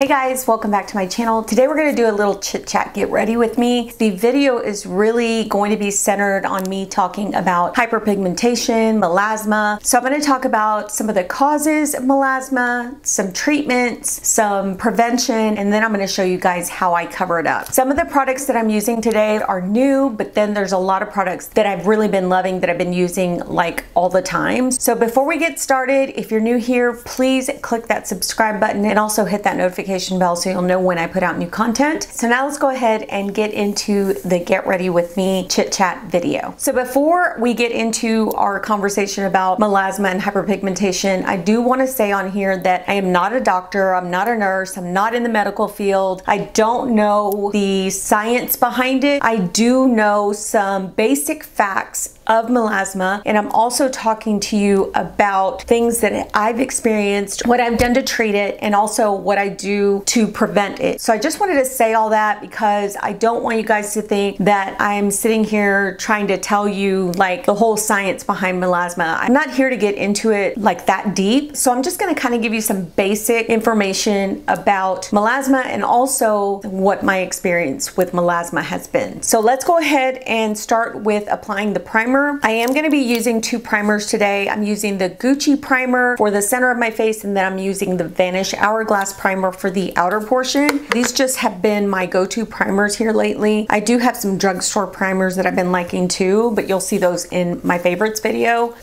Hey guys, welcome back to my channel. Today we're going to do a little chit chat. Get ready with me. The video is really going to be centered on me talking about hyperpigmentation, melasma. So I'm going to talk about some of the causes of melasma, some treatments, some prevention, and then I'm going to show you guys how I cover it up. Some of the products that I'm using today are new, but then there's a lot of products that I've really been loving that I've been using like all the time. So before we get started, if you're new here, please click that subscribe button and also hit that notification bell so you'll know when I put out new content. So now let's go ahead and get into the get ready with me chit chat video. So before we get into our conversation about melasma and hyperpigmentation, I do want to say on here that I am not a doctor, I'm not a nurse, I'm not in the medical field. I don't know the science behind it. I do know some basic facts of melasma, and I'm also talking to you about things that I've experienced, what I've done to treat it, and also what I do to prevent it. So I just wanted to say all that because I don't want you guys to think that I'm sitting here trying to tell you like the whole science behind melasma. I'm not here to get into it like that deep. So I'm just going to kind of give you some basic information about melasma and also what my experience with melasma has been. So let's go ahead and start with applying the primer. I am going to be using two primers today. I'm using the Gucci primer for the center of my face, and then I'm using the Vanish Hourglass primer for the outer portion. These just have been my go-to primers here lately. I do have some drugstore primers that I've been liking too, but you'll see those in my favorites video.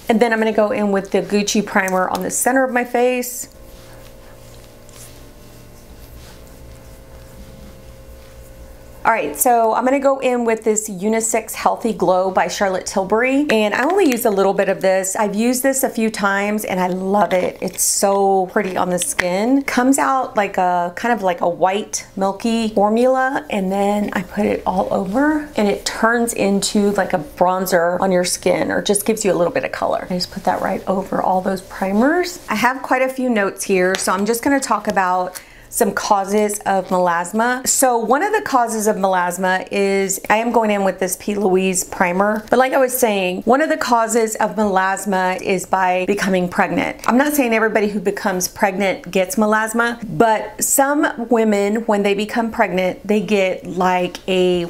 And then I'm going to go in with the Gucci primer on the center of my face. All right, so I'm gonna go in with this Unisex Healthy Glow by Charlotte Tilbury, and I only use a little bit of this. I've used this a few times and I love it. It's so pretty on the skin. Comes out like a kind of like a white milky formula, and then I put it all over and it turns into like a bronzer on your skin, or just gives you a little bit of color. I just put that right over all those primers. I have quite a few notes here, so I'm just gonna talk about some causes of melasma. So one of the causes of melasma is, I am going in with this P. Louise primer, but like I was saying, one of the causes of melasma is by becoming pregnant. I'm not saying everybody who becomes pregnant gets melasma, but some women, when they become pregnant, they get like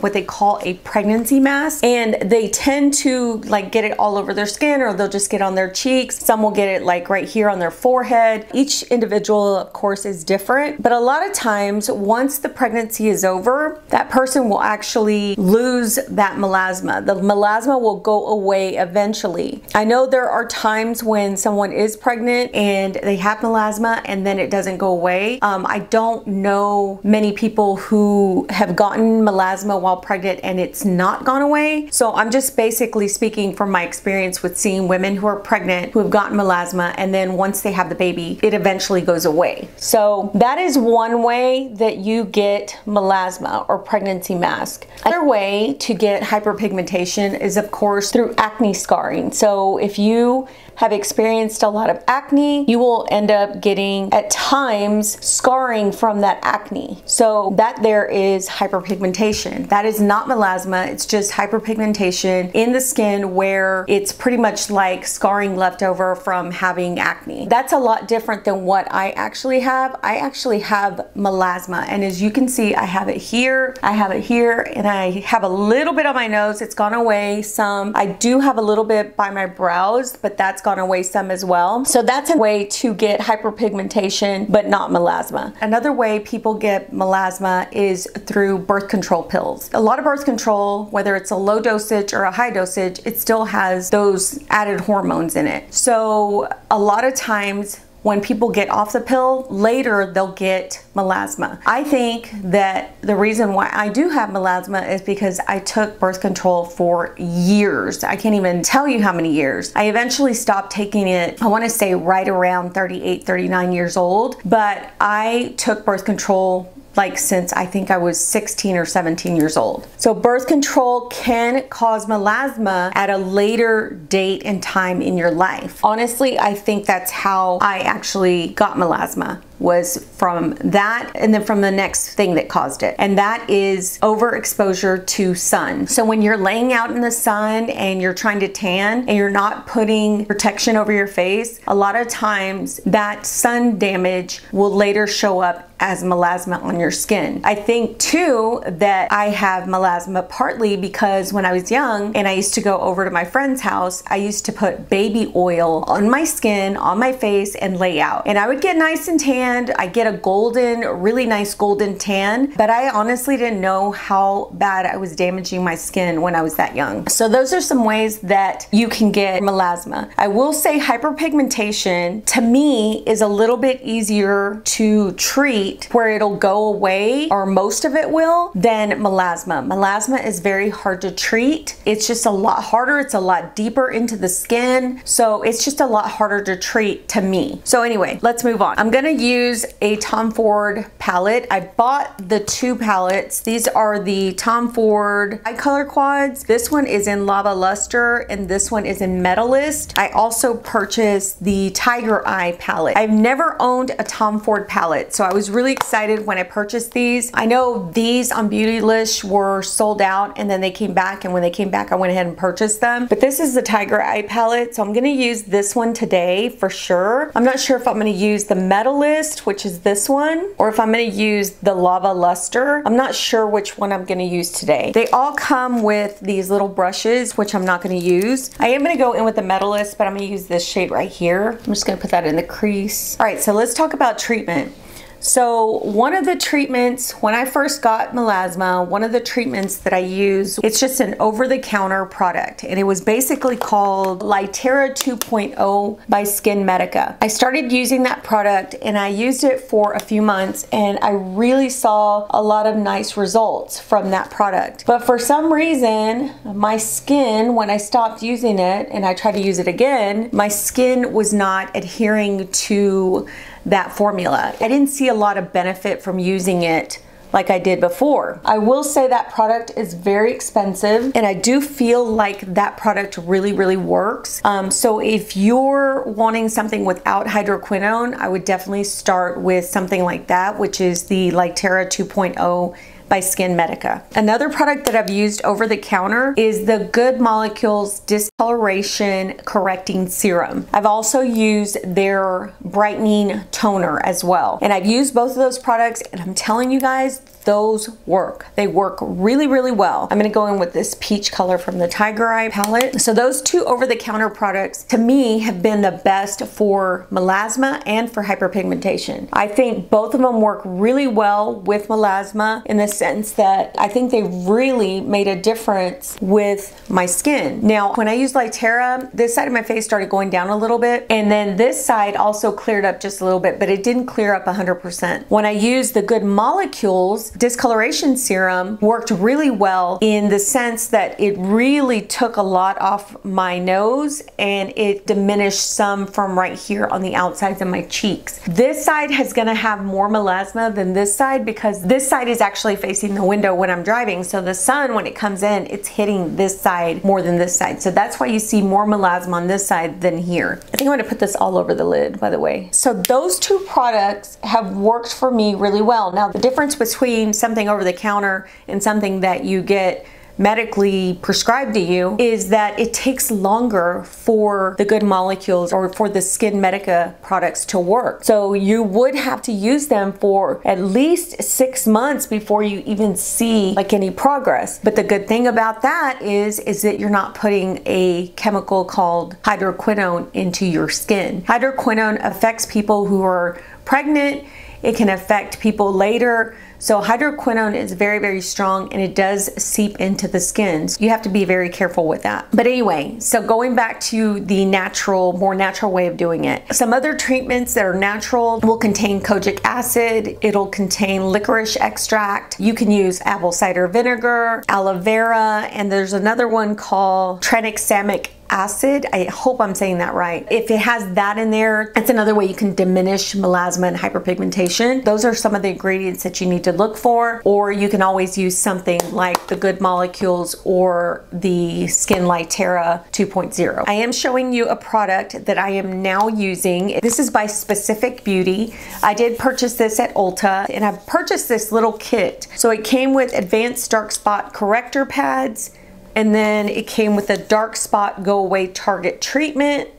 what they call a pregnancy mask, and they tend to like get it all over their skin, or they'll just get on their cheeks. Some will get it like right here on their forehead. Each individual, of course, is different, but a lot of times once the pregnancy is over, that person will actually lose that melasma. The melasma will go away eventually. I know there are times when someone is pregnant and they have melasma and then it doesn't go away. I don't know many people who have gotten melasma while pregnant and it's not gone away. So I'm just basically speaking from my experience with seeing women who are pregnant who have gotten melasma, and then once they have the baby, it eventually goes away. So that is one way that you get melasma or pregnancy mask. Another way to get hyperpigmentation is of course through acne scarring. So if you have experienced a lot of acne, you will end up getting at times scarring from that acne. So that there is hyperpigmentation. That is not melasma, it's just hyperpigmentation in the skin where it's pretty much like scarring left over from having acne. That's a lot different than what I actually have. I actually have melasma, and as you can see, I have it here, I have it here, and I have a little bit on my nose. It's gone away some. I do have a little bit by my brows, but that's gone away some as well. So that's a way to get hyperpigmentation, but not melasma. Another way people get melasma is through birth control pills. A lot of birth control, whether it's a low dosage or a high dosage, it still has those added hormones in it. So a lot of times when people get off the pill, later they'll get melasma. I think that the reason why I do have melasma is because I took birth control for years. I can't even tell you how many years. I eventually stopped taking it, I wanna say right around 38, 39 years old, but I took birth control like since I think I was 16 or 17 years old. So birth control can cause melasma at a later date and time in your life. Honestly, I think that's how I actually got melasma. was from that, and then from the next thing that caused it, and that is overexposure to sun. So when you're laying out in the sun and you're trying to tan and you're not putting protection over your face, a lot of times that sun damage will later show up as melasma on your skin. I think too that I have melasma partly because when I was young and I used to go over to my friend's house, I used to put baby oil on my skin, on my face, and lay out. And I would get nice and tanned. I get a golden, really nice golden tan, but I honestly didn't know how bad I was damaging my skin when I was that young. So those are some ways that you can get melasma. I will say hyperpigmentation to me is a little bit easier to treat, where it'll go away, or most of it will, than melasma. Melasma is very hard to treat. It's just a lot harder. It's a lot deeper into the skin. So it's just a lot harder to treat to me. So anyway, let's move on. I'm gonna use a Tom Ford palette. I bought the 2 palettes. These are the Tom Ford eye color quads. This one is in Lava Luster and this one is in Metalist. I also purchased the Tiger Eye palette. I've never owned a Tom Ford palette, so I was really excited when I purchased these. I know these on Beautylish were sold out and then they came back, and when they came back I went ahead and purchased them. But this is the Tiger Eye palette, so I'm gonna use this one today for sure. I'm not sure if I'm gonna use the Metalist, which is this one, or if I'm gonna use the Lava Luster. I'm not sure which one I'm gonna use today. They all come with these little brushes, which I'm not gonna use. I am gonna go in with the Metalist, but I'm gonna use this shade right here. I'm just gonna put that in the crease. All right, so let's talk about treatment. So one of the treatments, when I first got melasma, one of the treatments that I use, it's just an over-the-counter product, and it was basically called Lytera 2.0 by Skin Medica. I started using that product and I used it for a few months, and I really saw a lot of nice results from that product. But for some reason, my skin, when I stopped using it and I tried to use it again, my skin was not adhering to that formula. I didn't see a lot of benefit from using it like I did before. I will say that product is very expensive, and I do feel like that product really works. So if you're wanting something without hydroquinone, I would definitely start with something like that, which is the Lytera 2.0 by Skin Medica. Another product that I've used over the counter is the Good Molecules Discoloration Correcting Serum. I've also used their Brightening Toner as well. And I've used both of those products, and I'm telling you guys, those work. They work really well. I'm gonna go in with this peach color from the Tiger Eye palette. So those 2 over-the-counter products to me have been the best for melasma and for hyperpigmentation. I think both of them work really well with melasma in the sense that I think they really made a difference with my skin. Now, when I used Lytera, this side of my face started going down a little bit, and then this side also cleared up just a little bit, but it didn't clear up 100%. When I used the Good Molecules Discoloration Serum, worked really well in the sense that it really took a lot off my nose and it diminished some from right here on the outsides of my cheeks. This side is gonna have more melasma than this side because this side is actually facing the window when I'm driving, so the sun, when it comes in, it's hitting this side more than this side. So that's why you see more melasma on this side than here. I think I'm gonna put this all over the lid, by the way. So those 2 products have worked for me really well. Now, the difference between something over the counter and something that you get medically prescribed to you is that it takes longer for the Good Molecules or for the Skin Medica products to work. So you would have to use them for at least 6 months before you even see like any progress. But the good thing about that is that you're not putting a chemical called hydroquinone into your skin. Hydroquinone affects people who are pregnant. It can affect people later. So hydroquinone is very strong, and it does seep into the skin. So you have to be very careful with that. But anyway, so going back to the more natural way of doing it. Some other treatments that are natural will contain kojic acid. It'll contain licorice extract. You can use apple cider vinegar, aloe vera, and there's another one called tranexamic acid. I hope I'm saying that right. If it has that in there, that's another way you can diminish melasma and hyperpigmentation. Those are some of the ingredients that you need to look for, or you can always use something like the Good Molecules or the Skin Lytera 2.0. I am showing you a product that I am now using. This is by Specific Beauty. I did purchase this at Ulta, and I purchased this little kit. So it came with advanced dark spot corrector pads, and then it came with a dark spot go away target treatment,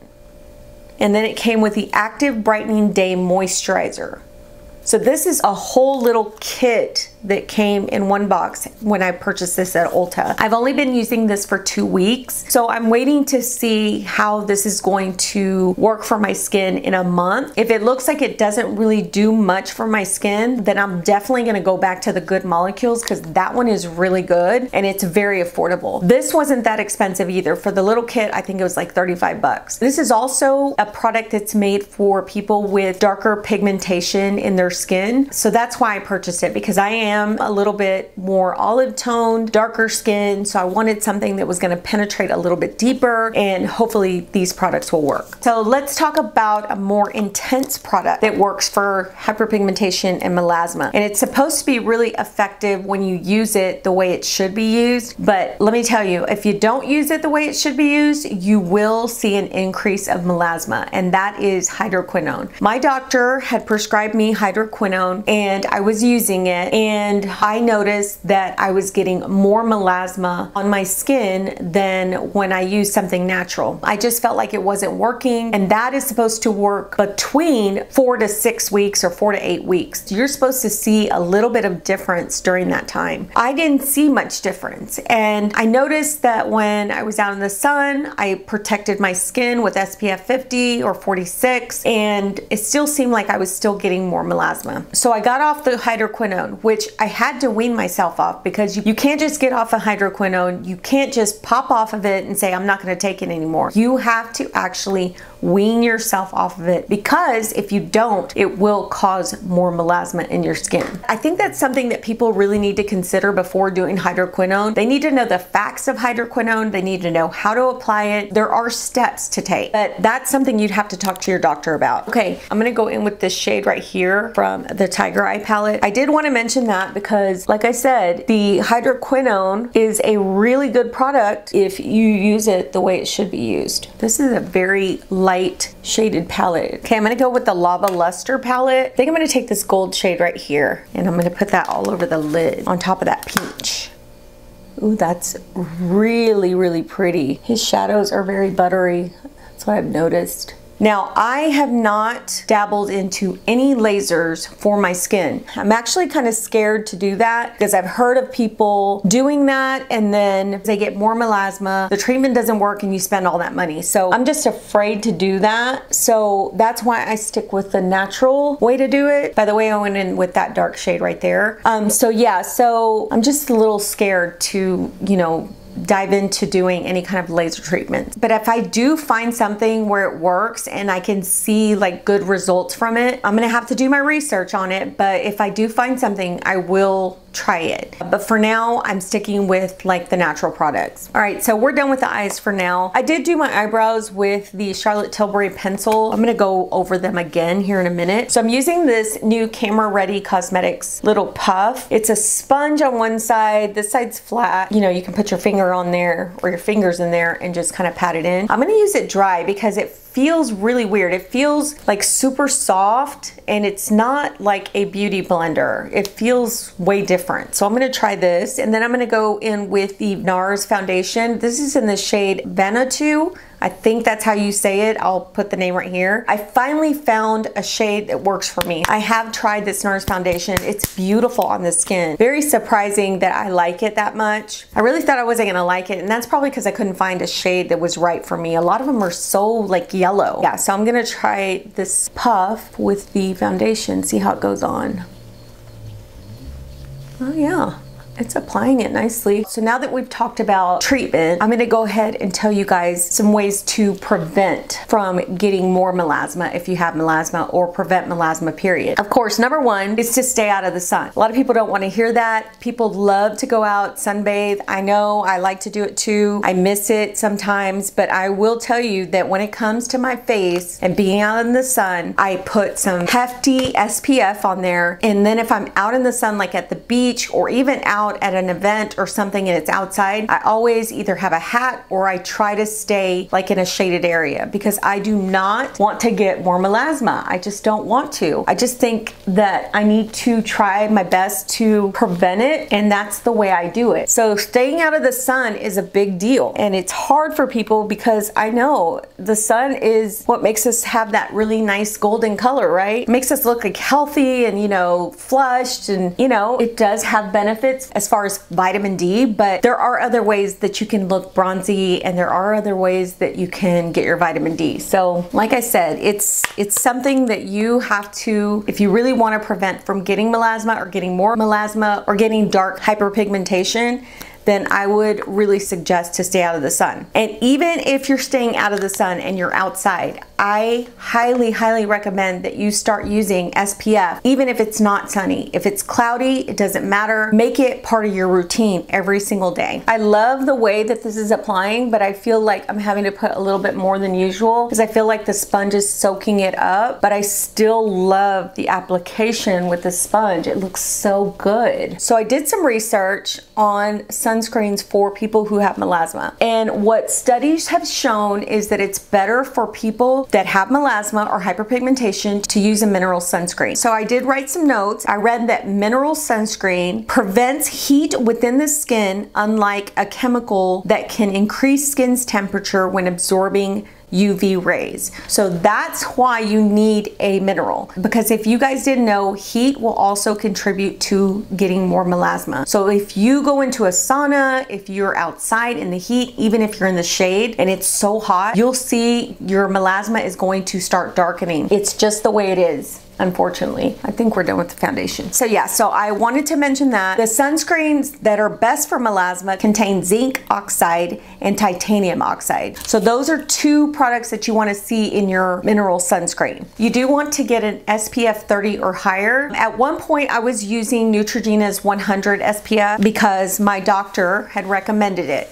and then it came with the active brightening day moisturizer. So this is a whole little kit that came in one box when I purchased this at Ulta. I've only been using this for 2 weeks, so I'm waiting to see how this is going to work for my skin in a month. If it looks like it doesn't really do much for my skin, then I'm definitely gonna go back to the Good Molecules, because that one is really good and it's very affordable. This wasn't that expensive either. For the little kit, I think it was like 35 bucks. This is also a product that's made for people with darker pigmentation in their skin. So that's why I purchased it, because I am a little bit more olive toned, darker skin. So I wanted something that was going to penetrate a little bit deeper, and hopefully these products will work. So let's talk about a more intense product that works for hyperpigmentation and melasma. And it's supposed to be really effective when you use it the way it should be used. But let me tell you, if you don't use it the way it should be used, you will see an increase of melasma, and that is hydroquinone. My doctor had prescribed me hydroquinone, and I was using it, and I noticed that I was getting more melasma on my skin than when I used something natural. I just felt like it wasn't working, and that is supposed to work between 4 to 6 weeks or 4 to 8 weeks. You're supposed to see a little bit of difference during that time. I didn't see much difference, and I noticed that when I was out in the sun, I protected my skin with SPF 50 or 46, and it still seemed like I was still getting more melasma. So I got off the hydroquinone, which I had to wean myself off, because you can't just get off of hydroquinone. You can't just pop off of it and say, I'm not going to take it anymore. You have to actually wean yourself off of it, because if you don't, it will cause more melasma in your skin. I think that's something that people really need to consider before doing hydroquinone. They need to know the facts of hydroquinone. They need to know how to apply it. There are steps to take, but that's something you'd have to talk to your doctor about. Okay, I'm gonna go in with this shade right here from the Tiger Eye palette. I did want to mention that because, like I said, the hydroquinone is a really good product if you use it the way it should be used. This is a very light shaded palette. Okay, I'm gonna go with the Lava Luster palette. I think I'm gonna take this gold shade right here, and I'm gonna put that all over the lid on top of that peach. Ooh, that's really, really pretty. His shadows are very buttery. That's what I've noticed. Now, I have not dabbled into any lasers for my skin. I'm actually kind of scared to do that, because I've heard of people doing that and then they get more melasma, the treatment doesn't work, and you spend all that money. So I'm just afraid to do that. So that's why I stick with the natural way to do it. By the way, I went in with that dark shade right there. So yeah, so I'm just a little scared to, you know, dive into doing any kind of laser treatment. But if I do find something where it works and I can see like good results from it, I'm gonna have to do my research on it. But if I do find something, I will try it. But for now, I'm sticking with like the natural products. All right, so we're done with the eyes for now. I did do my eyebrows with the Charlotte Tilbury pencil. I'm gonna go over them again here in a minute. So I'm using this new Camera Ready Cosmetics little puff. It's a sponge on one side, this side's flat. You know, you can put your finger on there or your fingers in there and just kind of pat it in. I'm gonna use it dry because it feels really weird. It feels like super soft, and it's not like a beauty blender. It feels way different. So I'm gonna try this, and then I'm gonna go in with the Nars Foundation. This is in the shade Vanatau. I think that's how you say it. I'll put the name right here. I finally found a shade that works for me. I have tried this Nars Foundation. It's beautiful on the skin. Very surprising that I like it that much. I really thought I wasn't gonna like it, and that's probably because I couldn't find a shade that was right for me. A lot of them are so like yellow. Yeah, so I'm gonna try this puff with the foundation, see how it goes on. Oh yeah, it's applying it nicely. So now that we've talked about treatment, I'm gonna go ahead and tell you guys some ways to prevent from getting more melasma if you have melasma, or prevent melasma, period. Of course, number one is to stay out of the sun. A lot of people don't want to hear that. People love to go out, sunbathe. I know, I like to do it too. I miss it sometimes, but I will tell you that when it comes to my face and being out in the sun, I put some hefty SPF on there. And then if I'm out in the sun, like at the beach or even out at an event or something and it's outside, I always either have a hat or I try to stay like in a shaded area, because I do not want to get more melasma. I just don't want to. I just think that I need to try my best to prevent it, and that's the way I do it. So staying out of the sun is a big deal, and it's hard for people because I know the sun is what makes us have that really nice golden color, right? It makes us look like healthy and, you know, flushed, and you know, it does have benefits as far as vitamin D, but there are other ways that you can look bronzy, and there are other ways that you can get your vitamin D. So like I said, it's something that you have to, if you really want to prevent from getting melasma or getting more melasma or getting dark hyperpigmentation, then I would really suggest to stay out of the sun. And even if you're staying out of the sun and you're outside, I highly, highly recommend that you start using SPF, even if it's not sunny. If it's cloudy, it doesn't matter. Make it part of your routine every single day. I love the way that this is applying, but I feel like I'm having to put a little bit more than usual because I feel like the sponge is soaking it up, but I still love the application with the sponge. It looks so good. So I did some research on sunscreens for people who have melasma. And what studies have shown is that it's better for people that have melasma or hyperpigmentation to use a mineral sunscreen. So I did write some notes. I read that mineral sunscreen prevents heat within the skin, unlike a chemical that can increase skin's temperature when absorbing UV rays. So that's why you need a mineral, because if you guys didn't know, heat will also contribute to getting more melasma. So if you go into a sauna, if you're outside in the heat, even if you're in the shade and it's so hot, you'll see your melasma is going to start darkening. It's just the way it is. Unfortunately, I think we're done with the foundation. So yeah, so I wanted to mention that the sunscreens that are best for melasma contain zinc oxide and titanium oxide. So those are two products that you want to see in your mineral sunscreen. You do want to get an SPF 30 or higher. At one point, I was using Neutrogena's 100 SPF because my doctor had recommended it.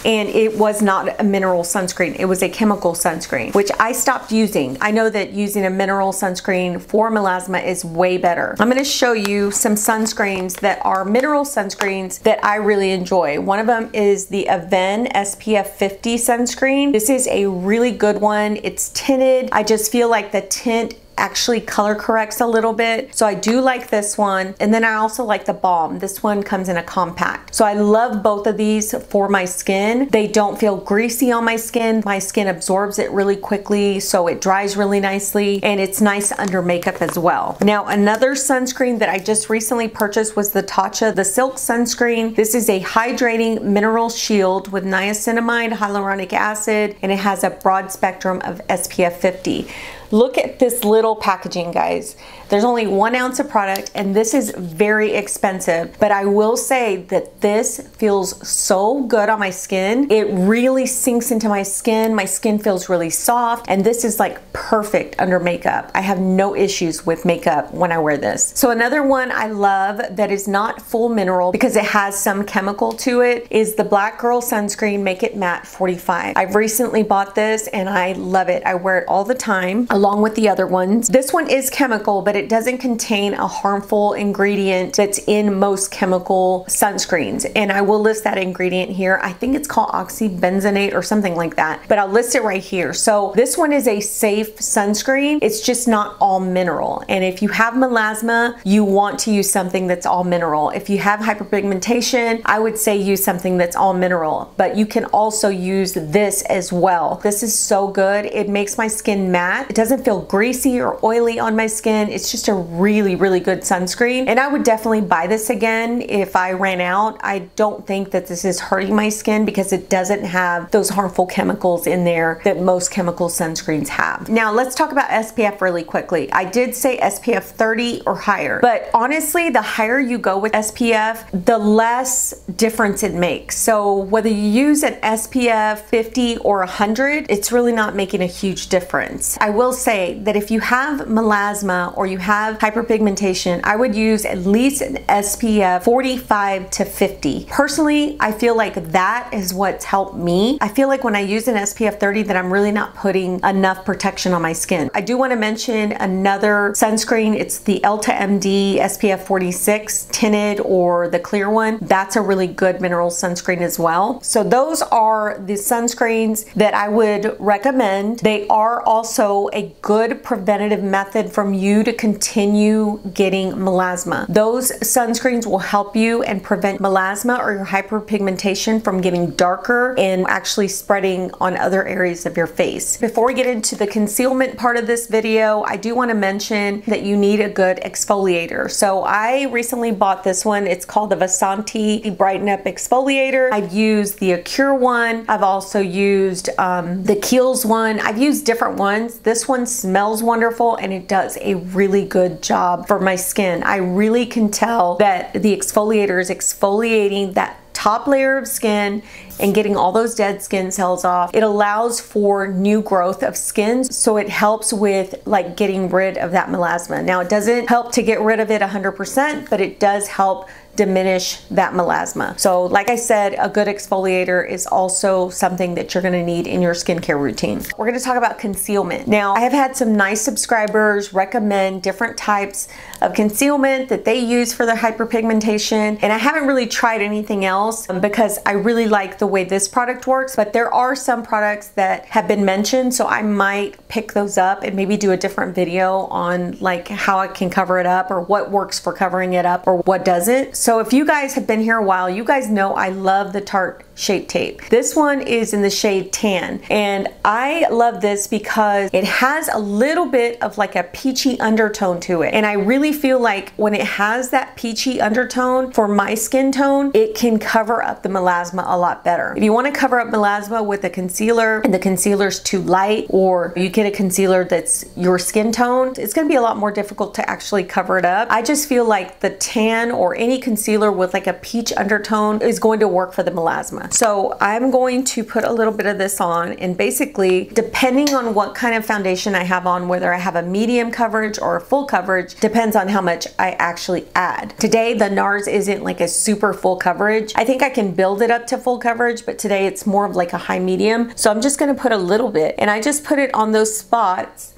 And it was not a mineral sunscreen. It was a chemical sunscreen, which I stopped using. I know that using a mineral sunscreen for melasma is way better. I'm gonna show you some sunscreens that are mineral sunscreens that I really enjoy. One of them is the Avène SPF 50 sunscreen. This is a really good one. It's tinted. I just feel like the tint actually color corrects a little bit. So I do like this one. And then I also like the balm. This one comes in a compact. So I love both of these for my skin. They don't feel greasy on my skin. My skin absorbs it really quickly, so it dries really nicely, and it's nice under makeup as well. Now, another sunscreen that I just recently purchased was the Tatcha, the Silk Sunscreen. This is a hydrating mineral shield with niacinamide, hyaluronic acid, and it has a broad spectrum of SPF 50. Look at this little packaging, guys. There's only 1 ounce of product, and this is very expensive, but I will say that this feels so good on my skin. It really sinks into my skin. My skin feels really soft, and this is like perfect under makeup. I have no issues with makeup when I wear this. So another one I love that is not full mineral because it has some chemical to it is the Black Girl Sunscreen Make It Matte 45. I've recently bought this and I love it. I wear it all the time along with the other ones. This one is chemical, but it doesn't contain a harmful ingredient that's in most chemical sunscreens. And I will list that ingredient here. I think it's called oxybenzoate or something like that, but I'll list it right here. So this one is a safe sunscreen. It's just not all mineral. And if you have melasma, you want to use something that's all mineral. If you have hyperpigmentation, I would say use something that's all mineral, but you can also use this as well. This is so good. It makes my skin matte. It doesn't feel greasy or oily on my skin. It's It's just a really, really good sunscreen. And I would definitely buy this again if I ran out. I don't think that this is hurting my skin because it doesn't have those harmful chemicals in there that most chemical sunscreens have. Now let's talk about SPF really quickly. I did say SPF 30 or higher, but honestly, the higher you go with SPF, the less difference it makes. So whether you use an SPF 50 or 100, it's really not making a huge difference. I will say that if you have melasma or you have hyperpigmentation, I would use at least an SPF 45 to 50. Personally, I feel like that is what's helped me. I feel like when I use an SPF 30 that I'm really not putting enough protection on my skin. I do want to mention another sunscreen. It's the EltaMD SPF 46 tinted or the clear one. That's a really good mineral sunscreen as well. So those are the sunscreens that I would recommend. They are also a good preventative method from you to continue getting melasma. Those sunscreens will help you and prevent melasma or your hyperpigmentation from getting darker and actually spreading on other areas of your face. Before we get into the concealment part of this video, I do want to mention that you need a good exfoliator. So I recently bought this one. It's called the Vasanti Brighten Up Exfoliator. I've used the Acure one. I've also used the Kiehl's one. I've used different ones. This one smells wonderful and it does a really good job for my skin. I really can tell that the exfoliator is exfoliating that top layer of skin and getting all those dead skin cells off. It allows for new growth of skin, so it helps with like getting rid of that melasma. Now it doesn't help to get rid of it 100%, but it does help diminish that melasma. So like I said, a good exfoliator is also something that you're gonna need in your skincare routine. We're gonna talk about concealment. Now, I have had some nice subscribers recommend different types of concealment that they use for their hyperpigmentation, and I haven't really tried anything else because I really like the way this product works, but there are some products that have been mentioned, so I might pick those up and maybe do a different video on like how I can cover it up or what works for covering it up or what doesn't. So if you guys have been here a while, you guys know I love the Tarte Shape Tape. This one is in the shade Tan, and I love this because it has a little bit of like a peachy undertone to it, and I really feel like when it has that peachy undertone for my skin tone, it can cover up the melasma a lot better. If you want to cover up melasma with a concealer and the concealer's too light, or you get a concealer that's your skin tone, it's going to be a lot more difficult to actually cover it up. I just feel like the tan or any concealer with like a peach undertone is going to work for the melasma. So I'm going to put a little bit of this on, and basically depending on what kind of foundation I have on, whether I have a medium coverage or a full coverage, depends on how much I actually add. Today the Nars isn't like a super full coverage. I think I can build it up to full coverage, but today it's more of like a high medium. So I'm just going to put a little bit, and I just put it on those spots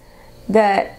that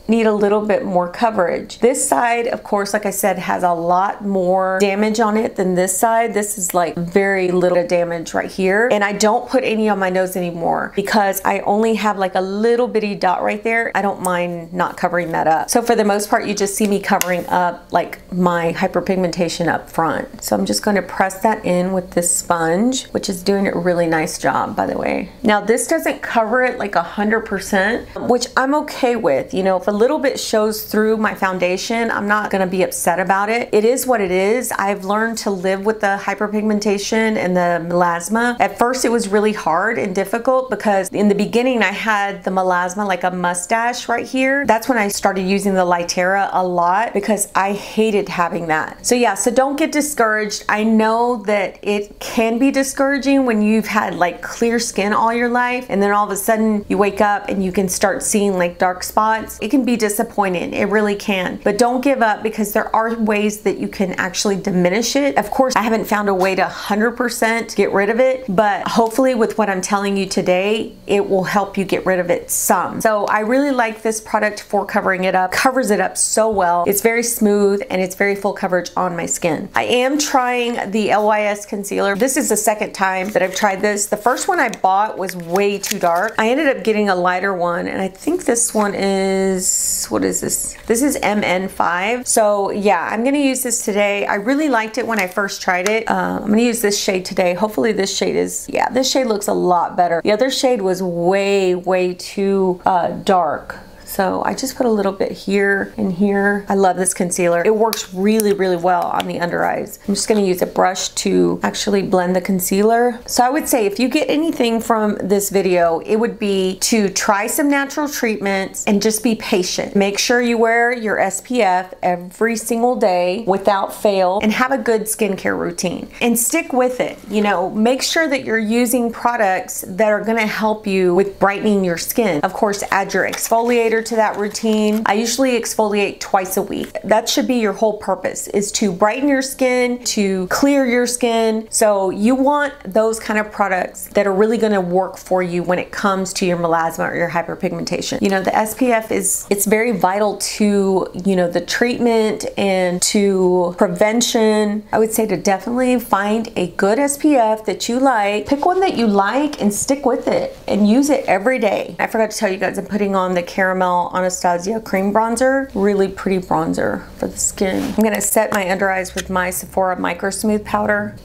need a little bit more coverage. This side, of course, like I said, has a lot more damage on it than this side. This is like very little damage right here. And I don't put any on my nose anymore because I only have like a little bitty dot right there. I don't mind not covering that up. So for the most part, you just see me covering up like my hyperpigmentation up front. So I'm just going to press that in with this sponge, which is doing a really nice job, by the way. Now this doesn't cover it like 100%, which I'm okay with. You know, if a little bit shows through my foundation, I'm not going to be upset about it. It is what it is. I've learned to live with the hyperpigmentation and the melasma. At first it was really hard and difficult because in the beginning I had the melasma like a mustache right here. That's when I started using the Lytera a lot because I hated having that. So yeah, so don't get discouraged. I know that it can be discouraging when you've had like clear skin all your life and then all of a sudden you wake up and you can start seeing like dark spots. It can be disappointing, it really can, but don't give up because there are ways that you can actually diminish it. Of course, I haven't found a way to 100% get rid of it, but hopefully with what I'm telling you today, it will help you get rid of it some. So I really like this product for covering it up. Covers it up so well. It's very smooth and it's very full coverage on my skin. I am trying the LYS concealer. This is the second time that I've tried this. The first one I bought was way too dark. I ended up getting a lighter one, and I think this one is, what is this? This is MN5. So yeah, I'm gonna use this today. I really liked it when I first tried it. I'm gonna use this shade today. Hopefully this shade is, yeah, this shade looks a lot better. The other shade was way too dark. So I just put a little bit here and here. I love this concealer. It works really, really well on the under eyes. I'm just gonna use a brush to actually blend the concealer. So I would say if you get anything from this video, it would be to try some natural treatments and just be patient. Make sure you wear your SPF every single day without fail and have a good skincare routine and stick with it. You know, make sure that you're using products that are gonna help you with brightening your skin. Of course, add your exfoliator to that routine. I usually exfoliate twice a week. That should be your whole purpose, is to brighten your skin, to clear your skin. So you want those kind of products that are really gonna work for you when it comes to your melasma or your hyperpigmentation. You know, the SPF it's very vital to, you know, the treatment and to prevention. I would say to definitely find a good SPF that you like. Pick one that you like and stick with it and use it every day. I forgot to tell you guys, I'm putting on the Caramel Anastasia cream bronzer. Really pretty bronzer for the skin. I'm gonna set my under eyes with my Sephora Microsmooth powder.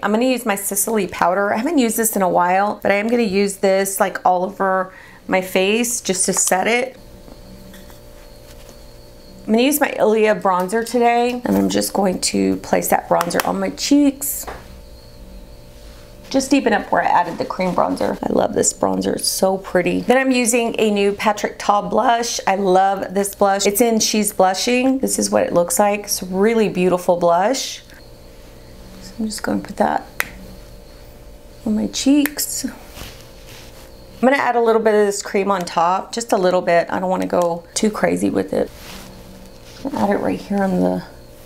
I'm gonna use my Sisley powder. I haven't used this in a while, but I am gonna use this like all over my face just to set it. I'm gonna use my Ilia bronzer today, and I'm just going to place that bronzer on my cheeks. Just deepen up where I added the cream bronzer. I love this bronzer, it's so pretty. Then I'm using a new Patrick-Ta blush. I love this blush. It's in She's Blushing. This is what it looks like. It's a really beautiful blush. So I'm just gonna put that on my cheeks. I'm gonna add a little bit of this cream on top, just a little bit. I don't wanna go too crazy with it. Add it right here on the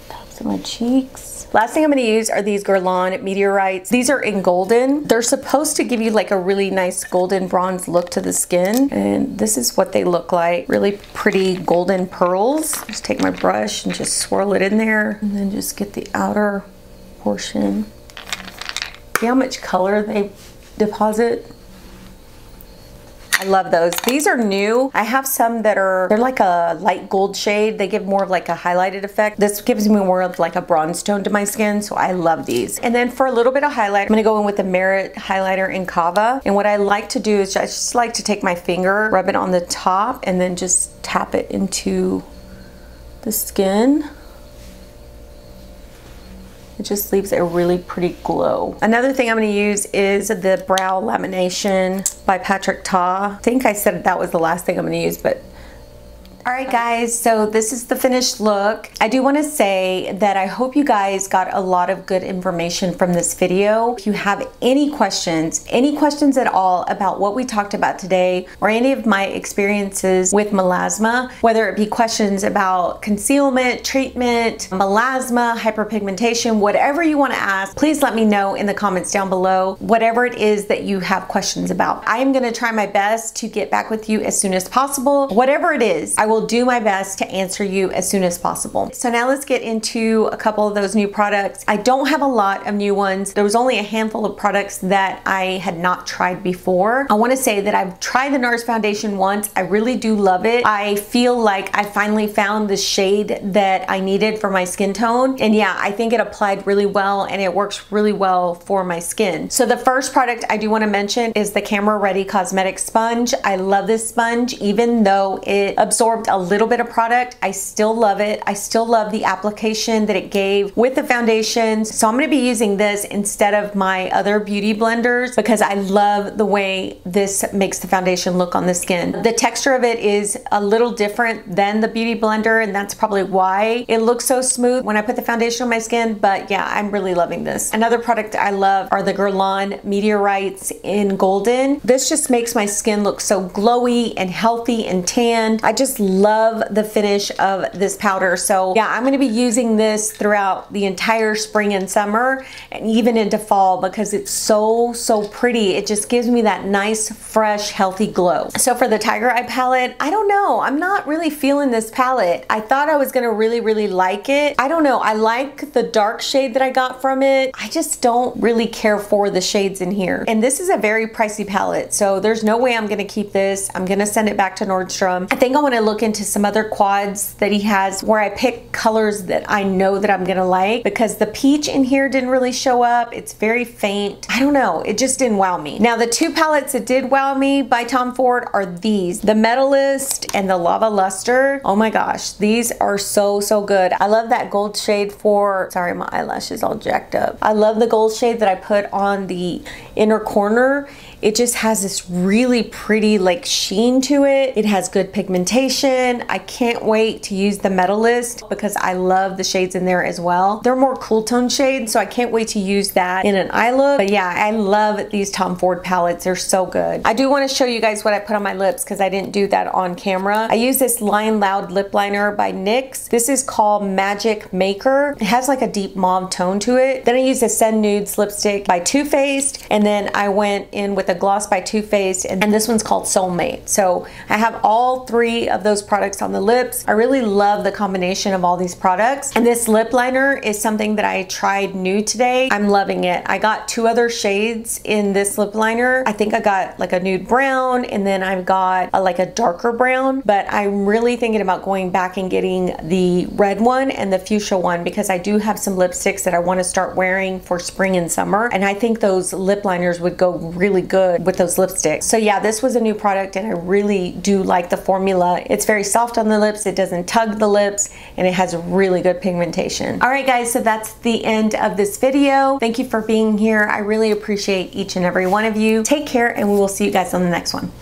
tops of my cheeks. Last thing I'm going to use are these Gurlan Meteorites. These are in golden. They're supposed to give you like a really nice golden bronze look to the skin, and this is what they look like. Really pretty golden pearls. Just take my brush and just swirl it in there, and then just get the outer portion. See how much color they deposit? I love those. These are new. I have some that they're like a light gold shade. They give more of like a highlighted effect. This gives me more of like a bronze tone to my skin, so I love these. And then for a little bit of highlight, I'm gonna go in with the Merit Highlighter-Cava. And what I like to do is I just like to take my finger, rub it on the top, and then just tap it into the skin. It just leaves a really pretty glow. Another thing I'm going to use is the Brow Lamination by Patrick-Ta. I think I said that was the last thing I'm going to use, but alright guys, so this is the finished look. I do want to say that I hope you guys got a lot of good information from this video. If you have any questions at all about what we talked about today, or any of my experiences with melasma, whether it be questions about concealment, treatment, melasma, hyperpigmentation, whatever you want to ask, please let me know in the comments down below, whatever it is that you have questions about. I am going to try my best to get back with you as soon as possible. Whatever it is, I will do my best to answer you as soon as possible. So now let's get into a couple of those new products. I don't have a lot of new ones. There was only a handful of products that I had not tried before. I want to say that I've tried the Nars Foundation once. I really do love it. I feel like I finally found the shade that I needed for my skin tone. And yeah, I think it applied really well and it works really well for my skin. So the first product I do want to mention is the Camera Ready Cosmetic Sponge. I love this sponge. Even though it absorbed a little bit of product, I still love it. I still love the application that it gave with the foundations. So I'm going to be using this instead of my other beauty blenders because I love the way this makes the foundation look on the skin. The texture of it is a little different than the beauty blender, and that's probably why it looks so smooth when I put the foundation on my skin. But yeah, I'm really loving this. Another product I love are the Gurlan Meteorites in golden. This just makes my skin look so glowy and healthy and tanned. I just love the finish of this powder. So yeah, I'm going to be using this throughout the entire spring and summer and even into fall because it's so pretty. It just gives me that nice, fresh, healthy glow. So for the Tiger Eye palette, I don't know. I'm not really feeling this palette. I thought I was going to really like it. I don't know. I like the dark shade that I got from it. I just don't really care for the shades in here. And this is a very pricey palette, so there's no way I'm going to keep this. I'm going to send it back to Nordstrom. I think I want to look look into some other quads that he has where I pick colors that I know that I'm gonna like, because the peach in here didn't really show up. It's very faint. I don't know, it just didn't wow me. Now the two palettes that did wow me by Tom Ford are these, the Metalist and the Lava Luster. Oh my gosh, these are so good. I love that gold shade for, sorry, my eyelash is all jacked up. I love the gold shade that I put on the inner corner. It just has this really pretty like sheen to it. It has good pigmentation. I can't wait to use the Metalist because I love the shades in there as well. They're more cool tone shades, so I can't wait to use that in an eye look. But yeah, I love these Tom Ford palettes. They're so good. I do want to show you guys what I put on my lips because I didn't do that on camera. I use this Lion Loud lip liner by NYX. This is called Magic Maker. It has like a deep mauve tone to it. Then I used a Send Nudes lipstick by Too Faced, and then I went in with a gloss by Too Faced, and this one's called Soulmate. So I have all three of those products on the lips. I really love the combination of all these products, and this lip liner is something that I tried new today. I'm loving it. I got two other shades in this lip liner. I think I got like a nude brown, and then I've got like a darker brown, but I'm really thinking about going back and getting the red one and the fuchsia one because I do have some lipsticks that I want to start wearing for spring and summer, and I think those lip liners would go really good with those lipsticks. So yeah, this was a new product and I really do like the formula. It's very soft on the lips, it doesn't tug the lips, and it has really good pigmentation. All right guys, so that's the end of this video. Thank you for being here. I really appreciate each and every one of you. Take care, and we will see you guys on the next one.